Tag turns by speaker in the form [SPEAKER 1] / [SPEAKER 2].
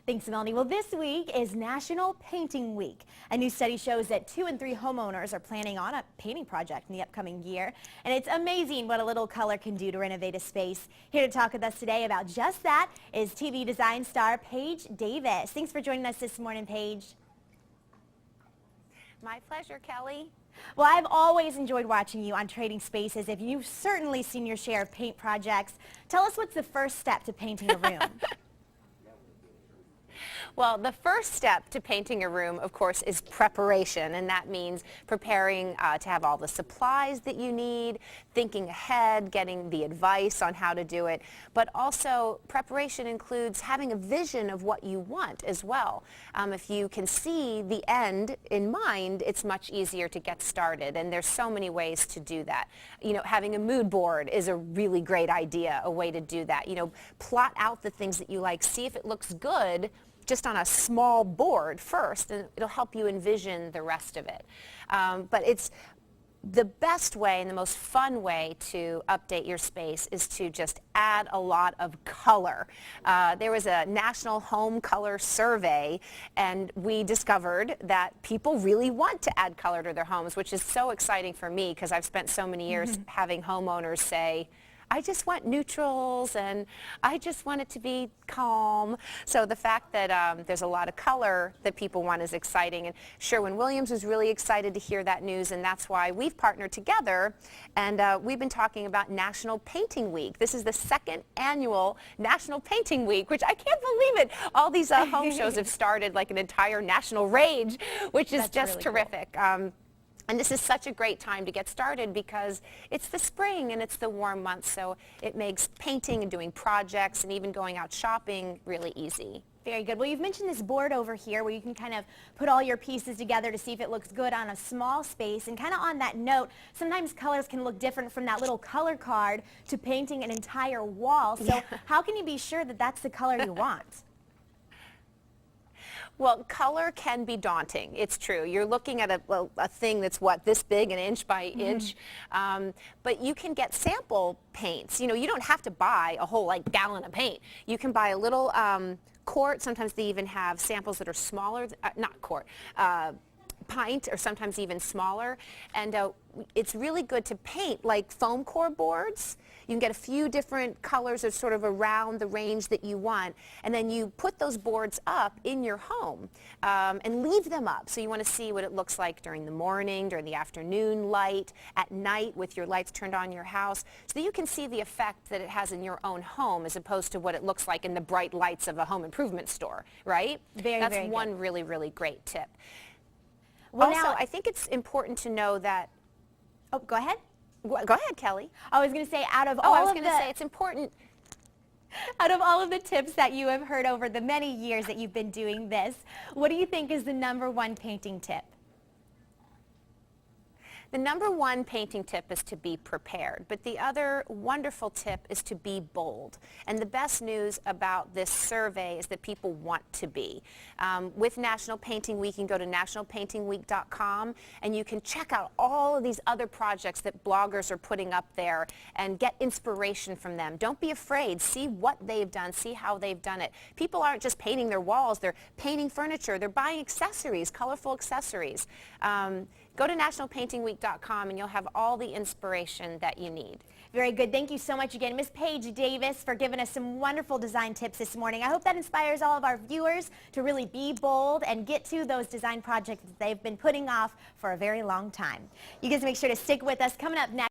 [SPEAKER 1] Thanks, Melanie. Well, this week is National Painting Week. A new study shows that 2 in 3 homeowners are planning on a painting project in the upcoming year. And it's amazing what a little color can do to renovate a space. Here to talk with us today about just that is TV design star Paige Davis. Thanks for joining us this morning, Paige.
[SPEAKER 2] My pleasure, Kelly.
[SPEAKER 1] Well, I've always enjoyed watching you on Trading Spaces. If you've certainly seen your share of paint projects, tell us what's the first step to painting a room.
[SPEAKER 2] Well, the first step to painting a room, of course, is preparation, and that means preparing to have all the supplies that you need, thinking ahead, getting the advice on how to do it, but also preparation includes having a vision of what you want as well. If you can see the end in mind, it's much easier to get started, and there's so many ways to do that. You know, having a mood board is a really great idea, a way to do that. You know, plot out the things that you like, see if it looks good just on a small board first, and it'll help you envision the rest of it. But it's the best way and the most fun way to update your space is to just add a lot of color. There was a national home color survey, and we discovered that people really want to add color to their homes, which is so exciting for me because I've spent so many years having homeowners say, I just want neutrals and I just want it to be calm. So the fact that there's a lot of color that people want is exciting. And Sherwin-Williams was really excited to hear that news, and that's why we've partnered together, and we've been talking about National Painting Week. This is the second annual National Painting Week, which I can't believe it. All these home shows have started like an entire national rage, which is just really terrific. Cool. And this is such a great time to get started because it's the spring and it's the warm months, so it makes painting and doing projects and even going out shopping really easy.
[SPEAKER 1] Very good. Well, you've mentioned this board over here where you can kind of put all your pieces together to see if it looks good on a small space. And kind of on that note, sometimes colors can look different from that little color card to painting an entire wall. So how can you be sure that that's the color you want?
[SPEAKER 2] Well, color can be daunting. It's true. You're looking at a thing that's, what, this big, an inch by inch. But you can get sample paints. You know, you don't have to buy a whole, like, gallon of paint. You can buy a little quart. Sometimes they even have samples that are smaller, not quart, pint, or sometimes even smaller. And it's really good to paint like foam core boards. You can get a few different colors that sort of around the range that you want, and then you put those boards up in your home and leave them up. So you want to see what it looks like during the morning, during the afternoon light, at night with your lights turned on in your house, so that you can see the effect that it has in your own home as opposed to what it looks like in the bright lights of a home improvement store, right? That's one really, really great tip. Well, also, I think it's important to know that...
[SPEAKER 1] Oh, go ahead.
[SPEAKER 2] Go ahead, Kelly.
[SPEAKER 1] I was going to say, it's important. Out of all of the tips that you have heard over the many years that you've been doing this, what do you think is the #1 painting tip?
[SPEAKER 2] The #1 painting tip is to be prepared, but the other wonderful tip is to be bold. And the best news about this survey is that people want to be. With National Painting Week, you can go to nationalpaintingweek.com and you can check out all of these other projects that bloggers are putting up there and get inspiration from them. Don't be afraid. See what they've done. See how they've done it. People aren't just painting their walls. They're painting furniture. They're buying accessories, colorful accessories. Go to nationalpaintingweek.com and you'll have all the inspiration that you need.
[SPEAKER 1] Very good. Thank you so much again, Miss Paige Davis, for giving us some wonderful design tips this morning. I hope that inspires all of our viewers to really be bold and get to those design projects that they've been putting off for a very long time. You guys make sure to stick with us. Coming up next.